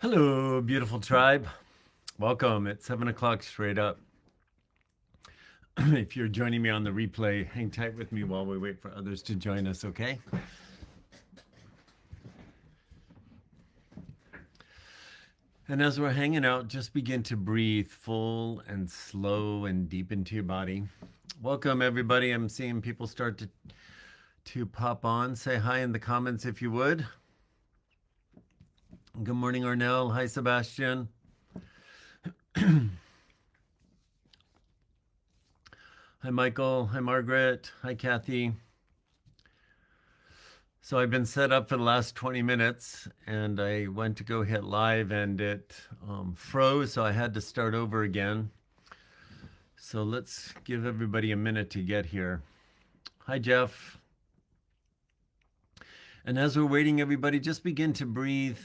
Hello, beautiful tribe. Welcome at 7 o'clock straight up. If you're joining me on the replay, hang tight with me while we wait for others to join us, okay? And as we're hanging out, just begin to breathe full and slow and deep into your body. Welcome, everybody. I'm seeing people start to pop on. Say hi in the comments if you would. Good morning, Arnell. Hi, Sebastian. Hi, Michael. Hi, Margaret. Hi, Kathy. So I've been set up for the last 20 minutes and I went to go hit live and it froze, so I had to start over again. So let's give everybody a minute to get here. Hi, Jeff. And as we're waiting, everybody, just begin to breathe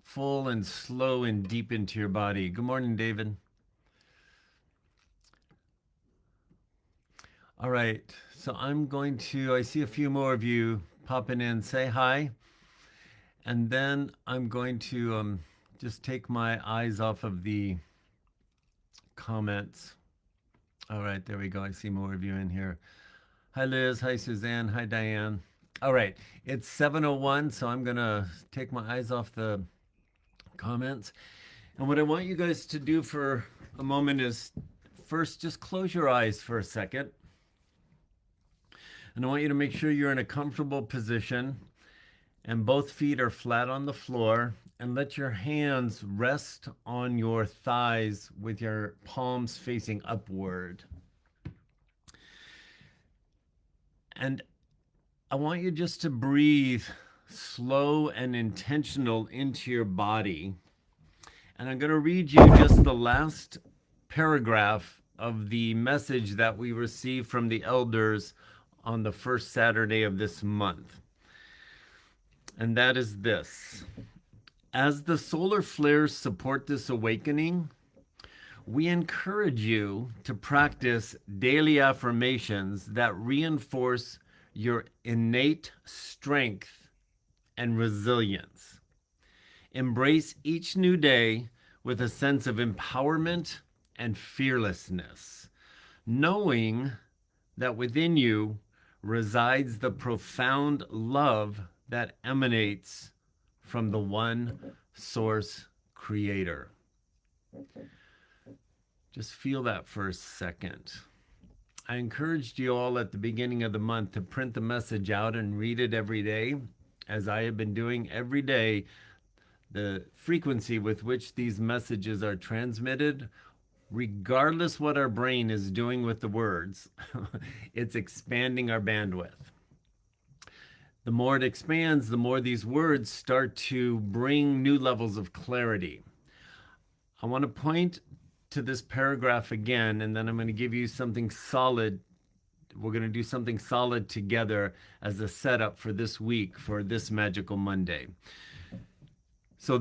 full and slow and deep into your body. Good morning, David. All right, so I see a few more of you popping in. Say hi. And then I'm going to just take my eyes off of the comments. All right, there we go. I see more of you in here. Hi, Liz. Hi, Suzanne. Hi, Diane. All right, it's 7:01, so I'm going to take my eyes off the comments. And what I want you guys to do for a moment is first just close your eyes for a second. And I want you to make sure you're in a comfortable position and both feet are flat on the floor, and let your hands rest on your thighs with your palms facing upward. And I want you just to breathe slow and intentional into your body. And I'm going to read you just the last paragraph of the message that we received from the elders on the first Saturday of this month. And that is this. As the solar flares support this awakening, we encourage you to practice daily affirmations that reinforce your innate strength and resilience. Embrace each new day with a sense of empowerment and fearlessness, knowing that within you resides the profound love that emanates from the one source creator. Just feel that for a second. I encouraged you all at the beginning of the month to print the message out and read it every day, as I have been doing every day. The frequency with which these messages are transmitted, regardless what our brain is doing with the words, it's expanding our bandwidth. The more it expands, the more these words start to bring new levels of clarity. I want to point to this paragraph again, and then I'm going to give you something solid. We're going to do something solid together as a setup for this week, for this Magical Monday. So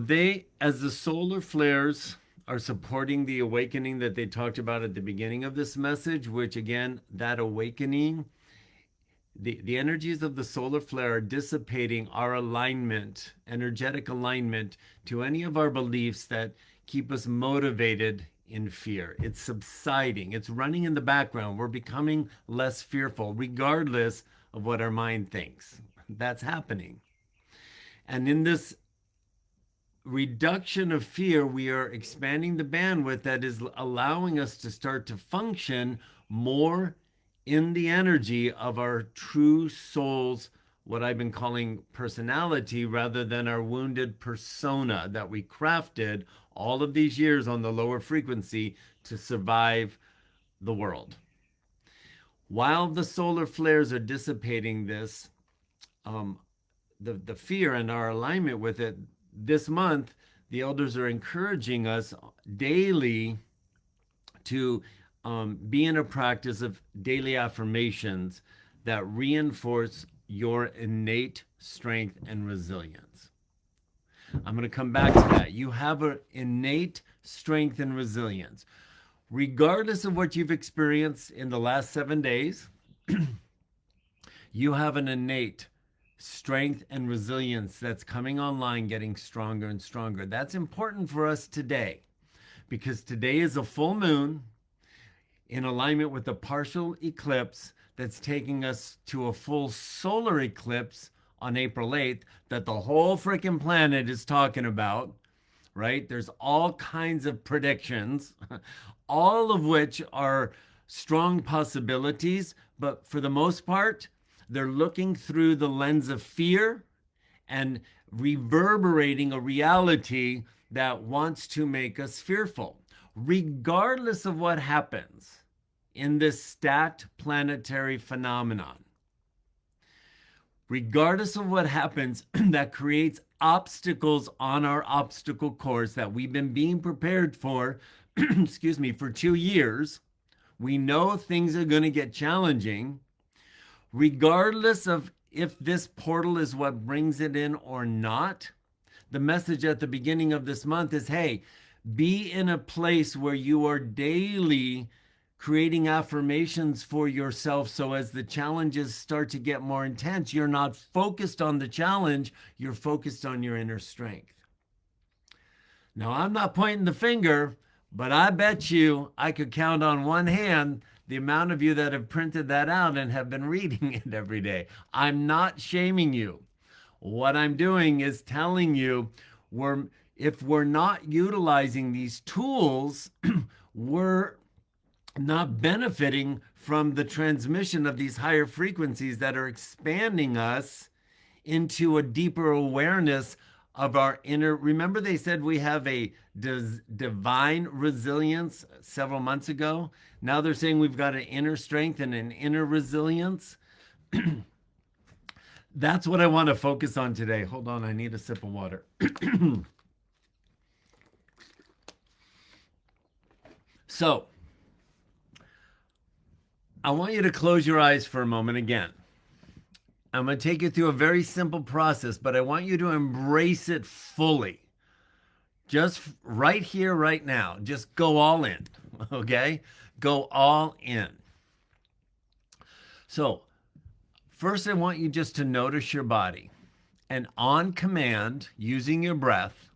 as the solar flares are supporting the awakening that they talked about at the beginning of this message, which again, that awakening, the energies of the solar flare are dissipating our alignment, energetic alignment to any of our beliefs that keep us motivated in fear. It's subsiding. It's running in the background. We're becoming less fearful, regardless of what our mind thinks. That's happening. And in this reduction of fear, we are expanding the bandwidth that is allowing us to start to function more in the energy of our true soul's, what I've been calling personality, rather than our wounded persona that we crafted all of these years on the lower frequency to survive the world. While the solar flares are dissipating this, the fear and our alignment with it, this month, the elders are encouraging us daily to be in a practice of daily affirmations that reinforce your innate strength and resilience. I'm going to come back to that. You have an innate strength and resilience. Regardless of what you've experienced in the last 7 days, you have an innate strength and resilience that's coming online, getting stronger and stronger. That's important for us today because today is a full moon in alignment with a partial eclipse that's taking us to a full solar eclipse on April 8th that the whole freaking planet is talking about, right? There's all kinds of predictions, all of which are strong possibilities, but for the most part, they're looking through the lens of fear and reverberating a reality that wants to make us fearful. Regardless of what happens in this stacked planetary phenomenon, regardless of what happens that creates obstacles on our obstacle course that we've been being prepared for, excuse me, for 2 years, we know things are going to get challenging. Regardless of if this portal is what brings it in or not, the message at the beginning of this month is, hey, be in a place where you are daily creating affirmations for yourself so as the challenges start to get more intense, you're not focused on the challenge, you're focused on your inner strength. Now, I'm not pointing the finger, but I bet you I could count on one hand the amount of you that have printed that out and have been reading it every day. I'm not shaming you. What I'm doing is telling you if we're not utilizing these tools, we're not benefiting from the transmission of these higher frequencies that are expanding us into a deeper awareness of our inner. Remember, they said we have a divine resilience several months ago. Now they're saying we've got an inner strength and an inner resilience. That's what I want to focus on today. Hold on, I need a sip of water. So, I want you to close your eyes for a moment again. I'm going to take you through a very simple process, but I want you to embrace it fully. Just right here, right now. Just go all in, okay? Go all in. So, first, I want you just to notice your body. And on command, using your breath,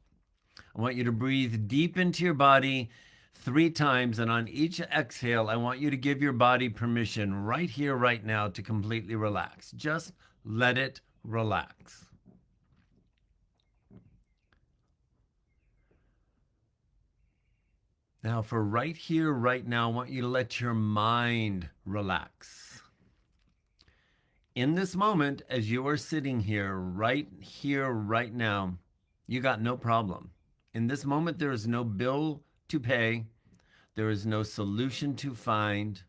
I want you to breathe deep into your body 3 times. And on each exhale, I want you to give your body permission right here, right now, to completely relax. Just let it relax. Now, for right here, right now, I want you to let your mind relax. In this moment, as you are sitting here, right now, you got no problem. In this moment, there is no bill to pay. There is no solution to find.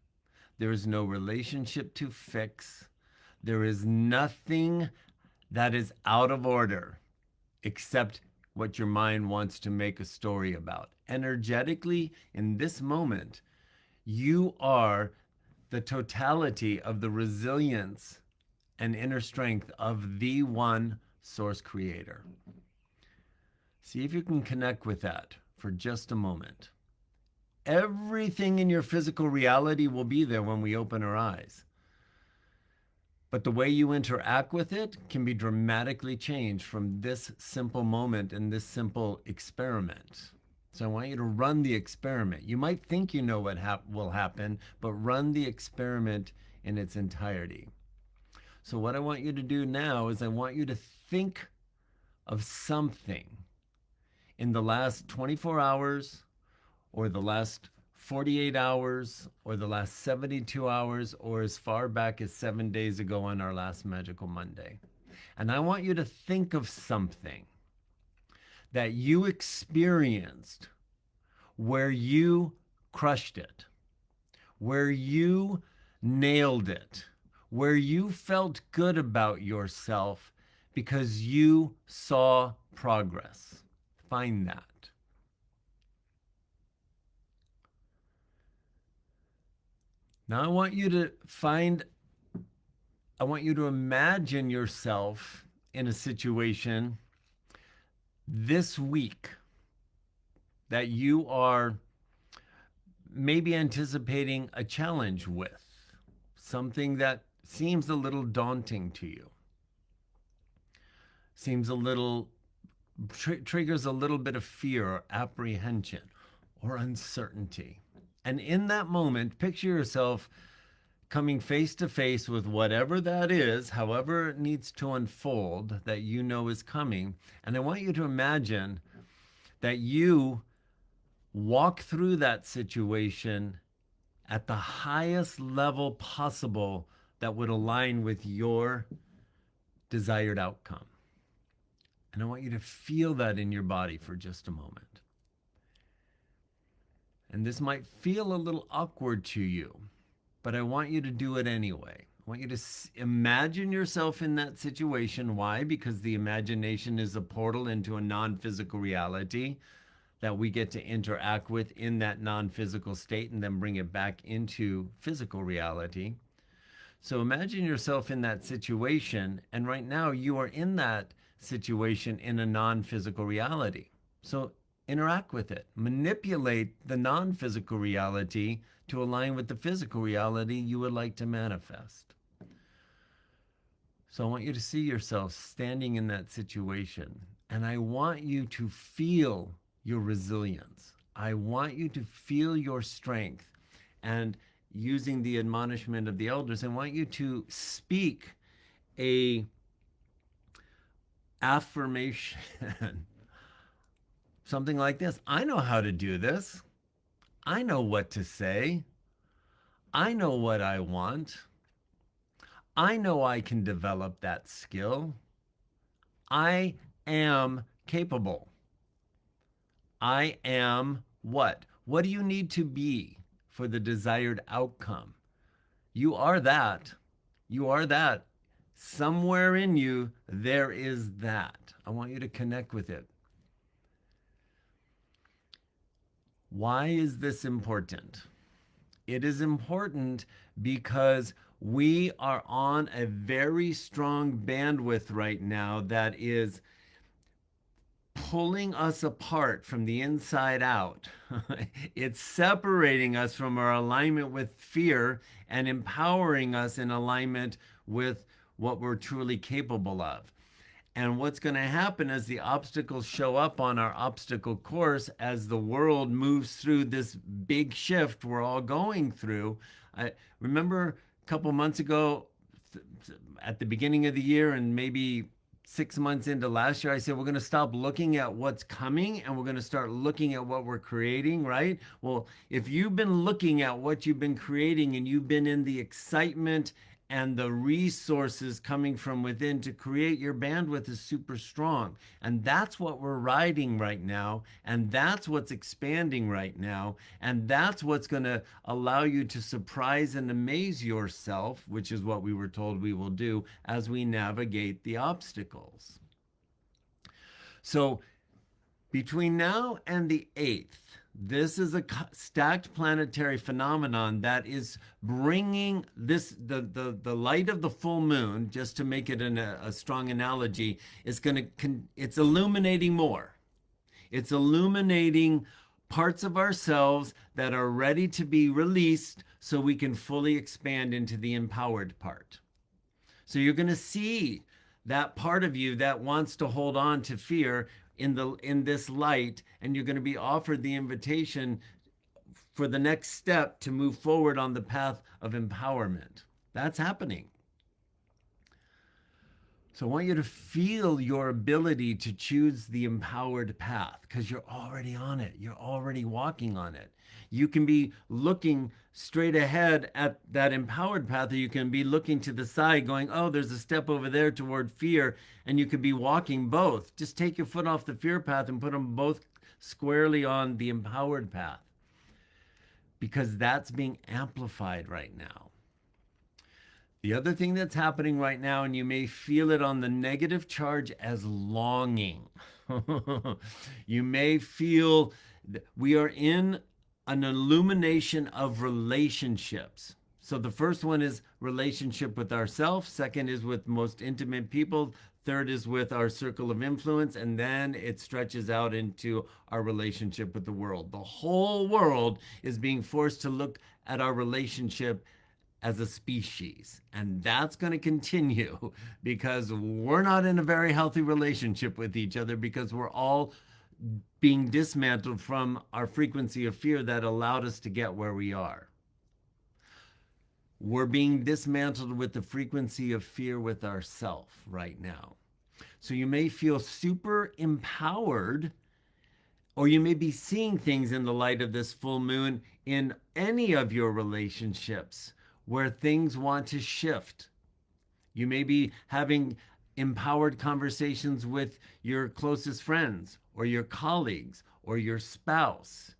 There is no relationship to fix. There is nothing that is out of order except what your mind wants to make a story about. Energetically, in this moment, you are the totality of the resilience and inner strength of the one source creator. See if you can connect with that for just a moment. Everything in your physical reality will be there when we open our eyes. But the way you interact with it can be dramatically changed from this simple moment and this simple experiment. So I want you to run the experiment. You might think you know what will happen, but run the experiment in its entirety. So what I want you to do now is I want you to think of something in the last 24 hours or the last 48 hours or the last 72 hours or as far back as 7 days ago on our last Magical Monday. And I want you to think of something that you experienced where you crushed it, where you nailed it, where you felt good about yourself because you saw progress. Find that. Now I want you to imagine yourself in a situation this week that you are maybe anticipating a challenge with, something that seems a little daunting to you. seems a little, triggers a little bit of fear or apprehension or uncertainty. And in that moment, picture yourself coming face to face with whatever that is, however it needs to unfold that you know is coming. And I want you to imagine that you walk through that situation at the highest level possible that would align with your desired outcome. And I want you to feel that in your body for just a moment. And this might feel a little awkward to you, but I want you to do it anyway. I want you to imagine yourself in that situation. Why? Because the imagination is a portal into a non-physical reality that we get to interact with in that non-physical state and then bring it back into physical reality. So imagine yourself in that situation, and right now you are in that situation in a non-physical reality. So interact with it. Manipulate the non-physical reality to align with the physical reality you would like to manifest. So I want you to see yourself standing in that situation, and I want you to feel your resilience. I want you to feel your strength, and using the admonishment of the elders, I want you to speak a affirmation. Something like this: I know how to do this. I know what to say. I know what I want. I know I can develop that skill. I am capable. I am what? What do you need to be for the desired outcome? You are that. You are that. Somewhere in you, there is that. I want you to connect with it. Why is this important? It is important because we are on a very strong bandwidth right now that is pulling us apart from the inside out. It's separating us from our alignment with fear and empowering us in alignment with what we're truly capable of. And what's going to happen as the obstacles show up on our obstacle course, as the world moves through this big shift we're all going through. I remember a couple months ago, at the beginning of the year, and maybe 6 months into last year, I said, we're going to stop looking at what's coming and we're going to start looking at what we're creating, right? Well, if you've been looking at what you've been creating and you've been in the excitement and the resources coming from within to create, your bandwidth is super strong. And that's what we're riding right now. And that's what's expanding right now. And that's what's going to allow you to surprise and amaze yourself, which is what we were told we will do as we navigate the obstacles. So between now and the 8th, this is a stacked planetary phenomenon that is bringing this, the light of the full moon, just to make it a strong analogy, is it's illuminating more. It's illuminating parts of ourselves that are ready to be released so we can fully expand into the empowered part. So you're going to see that part of you that wants to hold on to fear in this light, and you're going to be offered the invitation for the next step to move forward on the path of empowerment. That's happening. So I want you to feel your ability to choose the empowered path, because you're already on it. You're already walking on it. You can be looking straight ahead at that empowered path, or you can be looking to the side going, oh, there's a step over there toward fear, and you could be walking both. Just take your foot off the fear path and put them both squarely on the empowered path, because that's being amplified right now. The other thing that's happening right now, and you may feel it on the negative charge as longing. You may feel we are in an illumination of relationships. So the first one is relationship with ourselves. Second is with most intimate people. Third is with our circle of influence. And then it stretches out into our relationship with the world. The whole world is being forced to look at our relationship as a species. And that's going to continue because we're not in a very healthy relationship with each other because we're all being dismantled from our frequency of fear that allowed us to get where we are. We're being dismantled with the frequency of fear with ourself right now. So you may feel super empowered, or you may be seeing things in the light of this full moon in any of your relationships where things want to shift. You may be having empowered conversations with your closest friends or your colleagues or your spouse.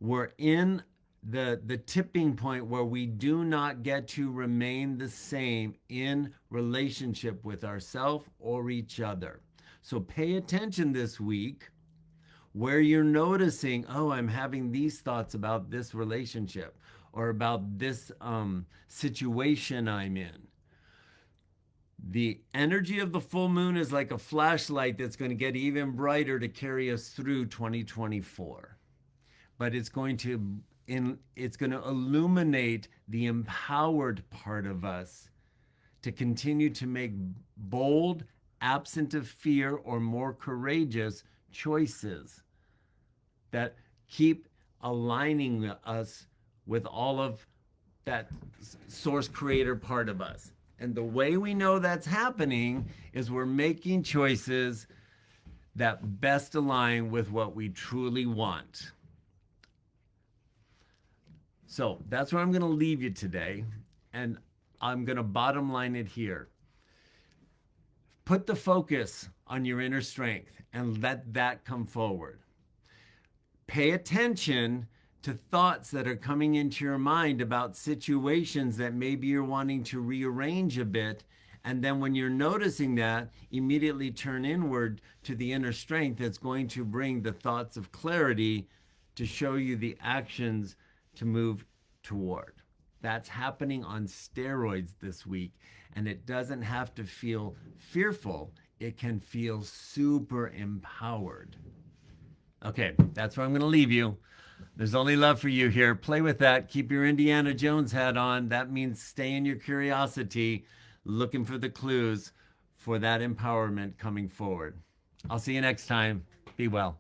We're in the tipping point where we do not get to remain the same in relationship with ourselves or each other. So pay attention this week where you're noticing, oh, I'm having these thoughts about this relationship or about this situation I'm in. The energy of the full moon is like a flashlight that's going to get even brighter to carry us through 2024. But it's going to illuminate the empowered part of us to continue to make bold, absent of fear, or more courageous choices that keep aligning us with all of that source creator part of us. And the way we know that's happening is we're making choices that best align with what we truly want. So that's where I'm going to leave you today. And I'm going to bottom line it here. Put the focus on your inner strength and let that come forward. Pay attention to thoughts that are coming into your mind about situations that maybe you're wanting to rearrange a bit. And then when you're noticing that, immediately turn inward to the inner strength that's going to bring the thoughts of clarity to show you the actions to move toward. That's happening on steroids this week. And it doesn't have to feel fearful. It can feel super empowered. Okay, that's where I'm going to leave you. There's only love for you here. Play with that. Keep your Indiana Jones hat on. That means stay in your curiosity, looking for the clues for that empowerment coming forward. I'll see you next time. Be well.